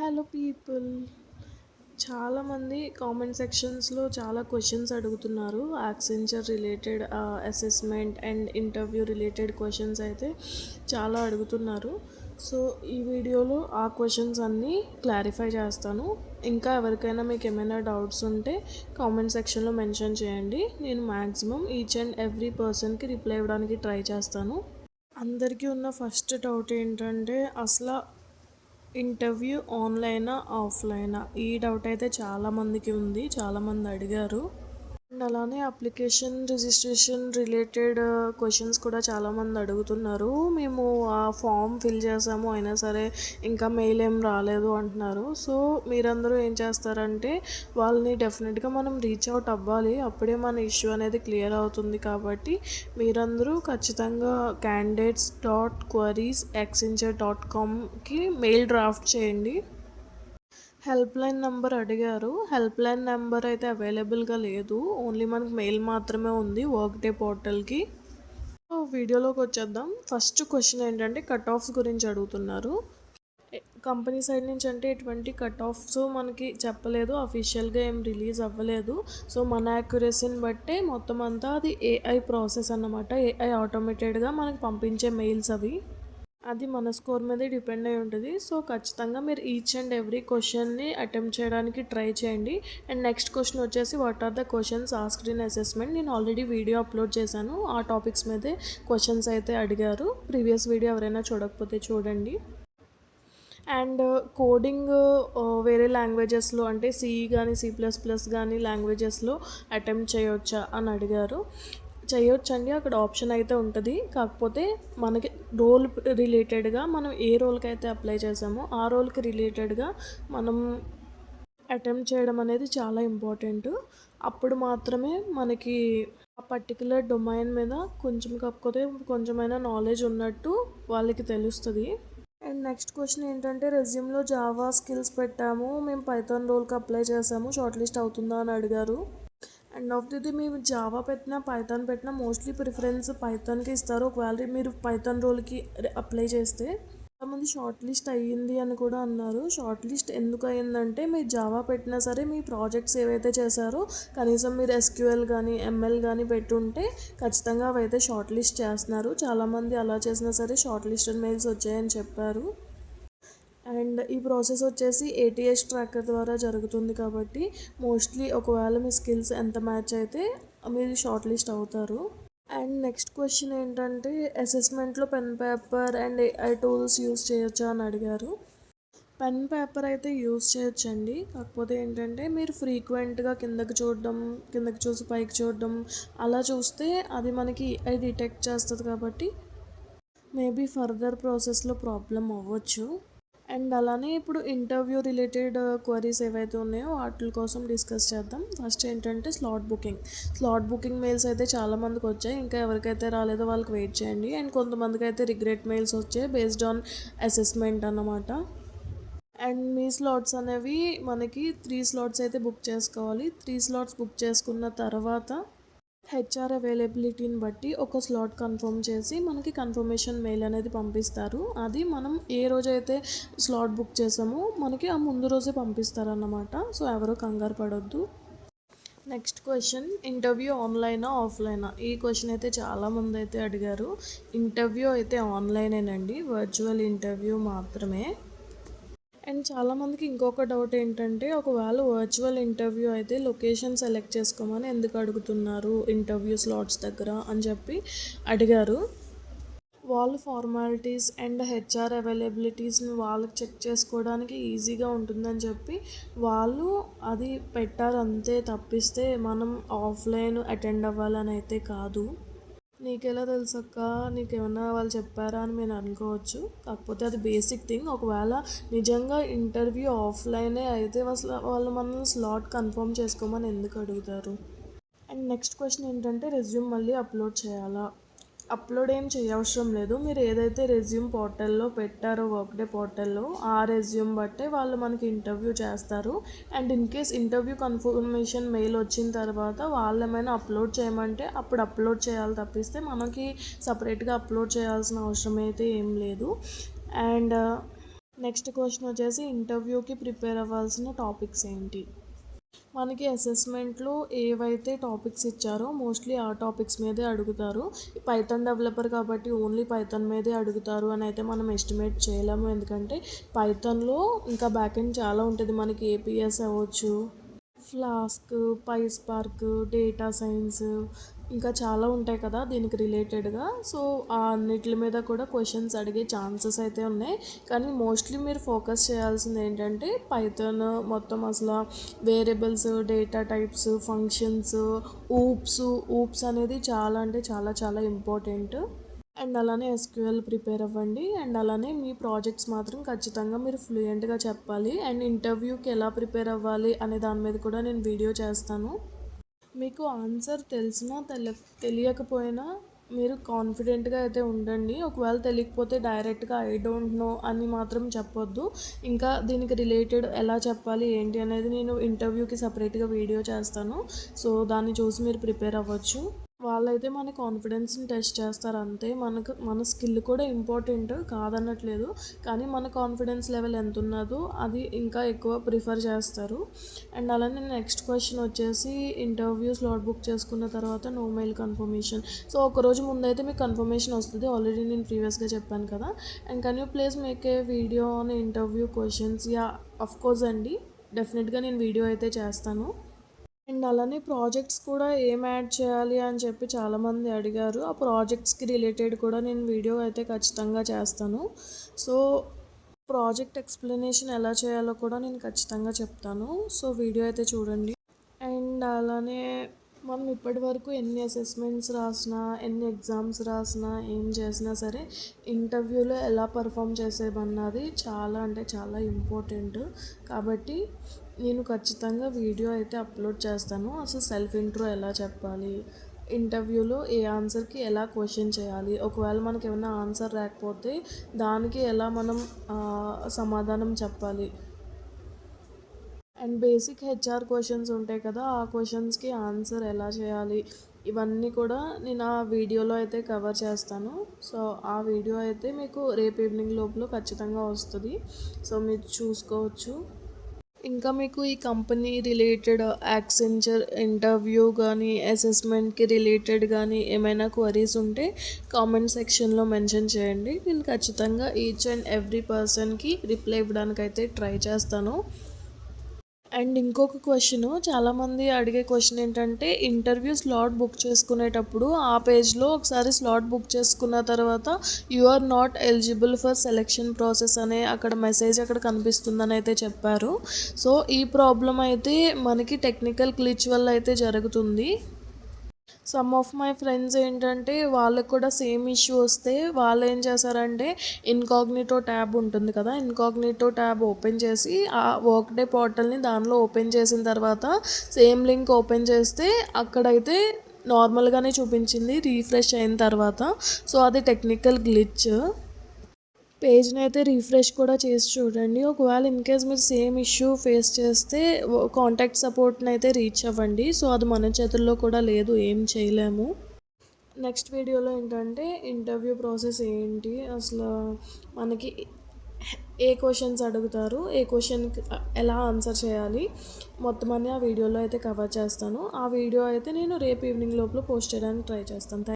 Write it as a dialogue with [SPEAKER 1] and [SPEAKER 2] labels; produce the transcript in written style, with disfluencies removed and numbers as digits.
[SPEAKER 1] Hello people. చాలామంది comment సెక్షన్స్లో చాలా questions అడుగుతున్నారు. Accenture related assessment and interview related questions అయితే చాలా అడుగుతున్నారు. సో ఈ వీడియోలో ఆ క్వశ్చన్స్ అన్నీ క్లారిఫై చేస్తాను. ఇంకా ఎవరికైనా మీకు ఏమైనా డౌట్స్ ఉంటే కామెంట్ సెక్షన్లో మెన్షన్ చేయండి. నేను మ్యాక్సిమం ఈచ్ అండ్ ఎవ్రీ పర్సన్కి రిప్లై ఇవ్వడానికి ట్రై చేస్తాను. అందరికీ ఉన్న ఫస్ట్ డౌట్ ఏంటంటే అసలు ఇంటర్వ్యూ ఆన్లైనా ఆఫ్లైనా, ఈ డౌట్ అయితే చాలామందికి ఉంది. చాలామంది అడిగారు. అండ్ అలానే అప్లికేషన్ రిజిస్ట్రేషన్ రిలేటెడ్ క్వశ్చన్స్ కూడా చాలామంది అడుగుతున్నారు. మేము ఆ ఫామ్ ఫిల్ చేసాము, అయినా సరే ఇంకా మెయిల్ ఏం రాలేదు అంటున్నారు. సో మీరందరూ ఏం చేస్తారంటే వాళ్ళని డెఫినెట్గా మనం రీచ్ అవుట్ అవ్వాలి. అప్పుడే మన ఇష్యూ అనేది క్లియర్ అవుతుంది. కాబట్టి మీరందరూ ఖచ్చితంగా candidates.queries@accenture.comకి మెయిల్ డ్రాఫ్ట్ చేయండి. హెల్ప్ లైన్ నెంబర్ అడిగారు. హెల్ప్ లైన్ నెంబర్ అయితే అవైలబుల్గా లేదు. ఓన్లీ మనకు మెయిల్ మాత్రమే ఉంది వర్క్డే పోర్టల్కి. వీడియోలోకి వచ్చేద్దాం. ఫస్ట్ క్వశ్చన్ ఏంటంటే కట్ ఆఫ్స్ గురించి అడుగుతున్నారు. కంపెనీ సైడ్ నుంచి అంటే ఎటువంటి కట్ ఆఫ్స్ మనకి చెప్పలేదు, అఫీషియల్గా ఏం రిలీజ్ అవ్వలేదు. సో మన యాక్యురసీని బట్టే మొత్తం అంతా అది ఏఐ ప్రాసెస్ అన్నమాట. ఏఐ ఆటోమేటెడ్గా మనకు పంపించే మెయిల్స్ అవి. అది మన స్కోర్ మీదే డిపెండ్ అయి ఉంటుంది. సో ఖచ్చితంగా మీరు ఈచ్ అండ్ ఎవ్రీ క్వశ్చన్ని అటెంప్ట్ చేయడానికి ట్రై చేయండి. అండ్ నెక్స్ట్ క్వశ్చన్ వచ్చేసి what are the questions asked in assessment. నేను ఆల్రెడీ వీడియో అప్లోడ్ చేశాను. ఆ టాపిక్స్ మీదే క్వశ్చన్స్ అయితే అడిగారు. ప్రీవియస్ వీడియో ఎవరైనా చూడకపోతే చూడండి. అండ్ కోడింగ్ వేరే లాంగ్వేజెస్లో అంటే C++ కానీ లాంగ్వేజెస్లో అటెంప్ట్ చేయొచ్చా అని అడిగారు. చేయొచ్చండి, అక్కడ ఆప్షన్ అయితే ఉంటుంది. కాకపోతే మనకి రోల్ రిలేటెడ్గా మనం ఏ రోల్కి అయితే అప్లై చేసామో ఆ రోల్కి రిలేటెడ్గా మనం అటెంప్ట్ చేయడం అనేది చాలా ఇంపార్టెంట్. అప్పుడు మాత్రమే మనకి ఆ పర్టికులర్ డొమైన్ మీద కాకపోతే కొంచెమైనా నాలెడ్జ్ ఉన్నట్టు వాళ్ళకి తెలుస్తుంది. అండ్ నెక్స్ట్ క్వశ్చన్ ఏంటంటే రెజ్యూమ్లో జావా స్కిల్స్ పెట్టాము, మేము పైథాన్ రోల్కి అప్లై చేసాము, షార్ట్ లిస్ట్ అవుతుందా అని అడిగారు. అండ్ ఆఫ్ ది మేము జావా పెట్టినా పైథాన్ పెట్టినా మోస్ట్లీ ప్రిఫరెన్స్ పైథాన్కి ఇస్తారు. ఒకవేళ మీరు పైథాన్ రోల్కి అప్లై చేస్తే చాలామంది షార్ట్ లిస్ట్ అయ్యింది అని కూడా అన్నారు. షార్ట్ లిస్ట్ ఎందుకు అయ్యిందంటే మీరు జావా పెట్టినా సరే మీ ప్రాజెక్ట్స్ ఏవైతే చేశారో కనీసం మీరు SQL కానీ ML కానీ పెట్టుంటే ఖచ్చితంగా అవైతే షార్ట్ లిస్ట్ చేస్తున్నారు. చాలామంది అలా చేసినా సరే షార్ట్ లిస్టెడ్ మెయిల్స్ వచ్చాయని చెప్పారు. అండ్ ఈ ప్రాసెస్ వచ్చేసి ATS ట్రాకర్ ద్వారా జరుగుతుంది. కాబట్టి మోస్ట్లీ ఒకవేళ మీ స్కిల్స్ ఎంత మ్యాచ్ అయితే మీరు షార్ట్ లిస్ట్ అవుతారు. అండ్ నెక్స్ట్ క్వశ్చన్ ఏంటంటే అసెస్మెంట్లో pen paper and AI tools use చేయొచ్చా అని అడిగారు. పెన్ పేపర్ అయితే యూస్ చేయొచ్చండి. కాకపోతే ఏంటంటే మీరు ఫ్రీక్వెంట్గా కిందకి చూసి పైకి చూడడం అలా చూస్తే అది మనకి AI డిటెక్ట్ చేస్తుంది. కాబట్టి మేబీ ఫర్దర్ ప్రాసెస్లో ప్రాబ్లం అవ్వచ్చు. అండ్ అలానే ఇప్పుడు ఇంటర్వ్యూ రిలేటెడ్ క్వరీస్ ఏవైతే ఉన్నాయో వాటి కోసం డిస్కస్ చేద్దాం. ఫస్ట్ ఏంటంటే స్లాట్ బుకింగ్ మెయిల్స్ అయితే చాలామందికి వచ్చాయి. ఇంకా ఎవరికైతే రాలేదో వాళ్ళకి వెయిట్ చేయండి. అండ్ కొంతమందికి అయితే రిగ్రెట్ మెయిల్స్ వచ్చాయి బేస్డ్ ఆన్ అసెస్మెంట్ అన్నమాట. అండ్ మీ స్లాట్స్ అనేవి మనకి 3 స్లాట్స్ అయితే బుక్ చేసుకోవాలి. 3 స్లాట్స్ బుక్ చేసుకున్న తర్వాత HR అవైలబిలిటీని బట్టి ఒక స్లాట్ కన్ఫర్మ్ చేసి మనకి కన్ఫర్మేషన్ మెయిల్ అనేది పంపిస్తారు. అది మనం ఏ రోజైతే స్లాట్ బుక్ చేసామో మనకి ఆ ముందు రోజే పంపిస్తారన్నమాట. సో ఎవరు కంగారు పడొద్దు. నెక్స్ట్ క్వశ్చన్ ఇంటర్వ్యూ ఆన్లైనా ఆఫ్లైనా, ఈ క్వశ్చన్ అయితే చాలామంది అయితే అడిగారు. ఇంటర్వ్యూ అయితే ఆన్లైనేనండి, వర్చువల్ ఇంటర్వ్యూ మాత్రమే. అండ్ చాలామందికి ఇంకొక డౌట్ ఏంటంటే ఒకవేళ వర్చువల్ ఇంటర్వ్యూ అయితే లొకేషన్ సెలెక్ట్ చేసుకోమని ఎందుకు అడుగుతున్నారు ఇంటర్వ్యూ స్లాట్స్ దగ్గర అని చెప్పి అడిగారు. వాళ్ళు ఫార్మాలిటీస్ అండ్ HR అవైలబిలిటీస్ని వాళ్ళకి చెక్ చేసుకోవడానికి ఈజీగా ఉంటుందని చెప్పి వాళ్ళు అది పెట్టారు అంతే. తప్పిస్తే మనం ఆఫ్లైన్ అటెండ్ అవ్వాలని అయితే కాదు. నీకెలా తెలుసక్క, నీకేమన్నా వాళ్ళు చెప్పారా అని నేను అనుకోవచ్చు. కాకపోతే అది బేసిక్ థింగ్. ఒకవేళ నిజంగా ఇంటర్వ్యూ ఆఫ్లైనే అయితే అసలు వాళ్ళు మనల్ని స్లాట్ కన్ఫర్మ్ చేసుకోమని ఎందుకు అడుగుతారు. అండ్ నెక్స్ట్ క్వశ్చన్ ఏంటంటే రెజ్యూమ్ మళ్ళీ అప్లోడ్ చేయాలా. అప్లోడ్ ఏం చేయవసరం లేదు. మీరు ఏదైతే రెజ్యూమ్ పోర్టల్లో పెట్టారో వర్క్డే పోర్టల్లో ఆ రెజ్యూమ్ బట్టే వాళ్ళు మనకి ఇంటర్వ్యూ చేస్తారు. And in case interview confirmation mail వచ్చిన తర్వాత వాళ్ళు ఏమైనా అప్లోడ్ చేయమంటే అప్పుడు అప్లోడ్ చేయాలి. తప్పిస్తే మనకి సపరేట్గా అప్లోడ్ చేయాల్సిన అవసరం అయితే ఏం లేదు. అండ్ నెక్స్ట్ క్వశ్చన్ వచ్చేసి ఇంటర్వ్యూకి ప్రిపేర్ అవ్వాల్సిన టాపిక్స్ ఏంటి. మనకి అసెస్మెంట్లో ఏవైతే టాపిక్స్ ఇచ్చారో మోస్ట్లీ ఆ టాపిక్స్ మీదే అడుగుతారు. పైథాన్ డెవలపర్ కాబట్టి ఓన్లీ పైథాన్ మీదే అడుగుతారు అని అయితే మనం ఎస్టిమేట్ చేయలేము. ఎందుకంటే పైథాన్లో ఇంకా బ్యాకెండ్ చాలా ఉంటుంది. మనకి ఏపీఎస్ అవ్వచ్చు, ఫ్లాస్క్, పైస్పార్క్, డేటా సైన్స్ ఇంకా చాలా ఉంటాయి కదా దీనికి రిలేటెడ్గా. సో ఆ అన్నిటి మీద కూడా క్వశ్చన్స్ అడిగే ఛాన్సెస్ అయితే ఉన్నాయి. కానీ మోస్ట్లీ మీరు ఫోకస్ చేయాల్సింది ఏంటంటే పైథాన్ మొత్తం అసలు variables, data types, functions, oops అనేది చాలా అంటే చాలా చాలా ఇంపార్టెంట్. అండ్ అలానే ఎస్క్యూఎల్ ప్రిపేర్ అవ్వండి. అండ్ అలానే మీ ప్రాజెక్ట్స్ మాత్రం ఖచ్చితంగా మీరు ఫ్లూయెంట్గా చెప్పాలి. అండ్ ఇంటర్వ్యూకి ఎలా ప్రిపేర్ అవ్వాలి అనే దాని మీద కూడా నేను వీడియో చేస్తాను. మీకు ఆన్సర్ తెలిసినా తెలియకపోయినా మీరు కాన్ఫిడెంట్గా అయితే ఉండండి. ఒకవేళ తెలియకపోతే డైరెక్ట్గా ఐ డోంట్ నో అని మాత్రం చెప్పొద్దు. ఇంకా దీనికి రిలేటెడ్ ఎలా చెప్పాలి ఏంటి అనేది నేను ఇంటర్వ్యూకి సపరేట్గా వీడియో చేస్తాను. సో దాన్ని చూసి మీరు ప్రిపేర్ అవ్వచ్చు. వాళ్ళైతే మన కాన్ఫిడెన్స్ని టెస్ట్ చేస్తారు అంతే. మన స్కిల్ కూడా ఇంపార్టెంట్ కాదనట్లేదు, కానీ మన కాన్ఫిడెన్స్ లెవెల్ ఎంత ఉన్నదో అది ఇంకా ఎక్కువ ప్రిఫర్ చేస్తారు. అండ్ అలానే నెక్స్ట్ క్వశ్చన్ వచ్చేసి ఇంటర్వ్యూ స్లాట్ బుక్ చేసుకున్న తర్వాత నో మెయిల్ కన్ఫర్మేషన్. సో ఒకరోజు ముందైతే మీకు కన్ఫర్మేషన్ వస్తుంది. ఆల్రెడీ నేను ప్రీవియస్గా చెప్పాను కదా. And can you please make a video on interview questions. Yeah, of course అండి, డెఫినెట్గా నేను వీడియో అయితే చేస్తాను. అండ్ అలానే ప్రాజెక్ట్స్ కూడా ఏం యాడ్ చేయాలి అని చెప్పి చాలామంది అడిగారు. ఆ ప్రాజెక్ట్స్కి రిలేటెడ్ కూడా నేను వీడియో అయితే ఖచ్చితంగా చేస్తాను. సో ప్రాజెక్ట్ ఎక్స్ప్లెనేషన్ ఎలా చేయాలో కూడా నేను ఖచ్చితంగా చెప్తాను. సో వీడియో అయితే చూడండి. అండ్ అలానే మనం ఇప్పటి వరకు ఎన్ని అసెస్మెంట్స్ రాసినా, ఎన్ని ఎగ్జామ్స్ రాసినా, ఏం చేసినా సరే ఇంటర్వ్యూలో ఎలా పర్ఫామ్ చేసేమన్నది చాలా అంటే చాలా ఇంపార్టెంట్. కాబట్టి నేను ఖచ్చితంగా వీడియో అయితే అప్లోడ్ చేస్తాను. అసలు సెల్ఫ్ ఇంట్రో ఎలా చెప్పాలి, ఇంటర్వ్యూలో ఏ ఆన్సర్కి ఎలా క్వశ్చన్ చేయాలి, ఒకవేళ మనకి ఏమైనా ఆన్సర్ రాకపోతే దానికి ఎలా మనం సమాధానం చెప్పాలి, అండ్ బేసిక్ హెచ్ఆర్ క్వశ్చన్స్ ఉంటాయి కదా, ఆ క్వశ్చన్స్కి ఆన్సర్ ఎలా చేయాలి, ఇవన్నీ కూడా నేను ఆ వీడియోలో అయితే కవర్ చేస్తాను. సో ఆ వీడియో అయితే మీకు రేపు ఈవినింగ్ లోపల ఖచ్చితంగా వస్తుంది. సో మీరు చూసుకోవచ్చు. ఇంకా మీకు ఈ కంపెనీ రిలేటెడ్ యాక్సెంచర్ ఇంటర్వ్యూ కానీ అసెస్మెంట్కి రిలేటెడ్ కానీ ఏమైనా క్వరీస్ ఉంటే కామెంట్ సెక్షన్లో మెన్షన్ చేయండి. నేను ఖచ్చితంగా ఈచ్ అండ్ ఎవ్రీ పర్సన్కి రిప్లై ఇవ్వడానికి అయితే ట్రై చేస్తాను. అండ్ ఇంకొక క్వశ్చన్, చాలామంది అడిగే క్వశ్చన్ ఏంటంటే ఇంటర్వ్యూ స్లాట్ బుక్ చేసుకునేటప్పుడు ఆ పేజ్లో ఒకసారి స్లాట్ బుక్ చేసుకున్న తర్వాత you are not eligible for selection process అనే అక్కడ మెసేజ్ అక్కడ కనిపిస్తుందని అయితే చెప్పారు. సో ఈ ప్రాబ్లం అయితే మనకి టెక్నికల్ గ్లిచ్ వల్ల అయితే జరుగుతుంది. సమ్ ఆఫ్ మై ఫ్రెండ్స్ ఏంటంటే వాళ్ళకు కూడా సేమ్ ఇష్యూ వస్తే వాళ్ళు ఏం చేశారంటే ఇన్కాగ్నిటో ట్యాబ్ ఉంటుంది కదా, ఇన్కాగ్నిటో ట్యాబ్ ఓపెన్ చేసి ఆ వర్క్ డే పోర్టల్ని దానిలో ఓపెన్ చేసిన తర్వాత సేమ్ లింక్ ఓపెన్ చేస్తే అక్కడైతే నార్మల్గానే చూపించింది రీఫ్రెష్ అయిన తర్వాత. సో అది టెక్నికల్ గ్లిచ్. పేజ్ని అయితే రీఫ్రెష్ కూడా చేసి చూడండి. ఒకవేళ ఇన్కేస్ మీరు సేమ్ ఇష్యూ ఫేస్ చేస్తే కాంటాక్ట్ సపోర్ట్ని అయితే రీచ్ అవ్వండి. సో అది మన చేతుల్లో కూడా లేదు, ఏం చేయలేము. నెక్స్ట్ వీడియోలో ఏంటంటే ఇంటర్వ్యూ ప్రాసెస్ ఏంటి, అసలు మనకి ఏ క్వశ్చన్స్ అడుగుతారు, ఏ క్వశ్చన్కి ఎలా ఆన్సర్ చేయాలి, మొత్తం అన్ని ఆ వీడియోలో అయితే కవర్ చేస్తాను. ఆ వీడియో అయితే నేను రేపు ఈవినింగ్ లోపల పోస్ట్ చేయడానికి ట్రై చేస్తాను.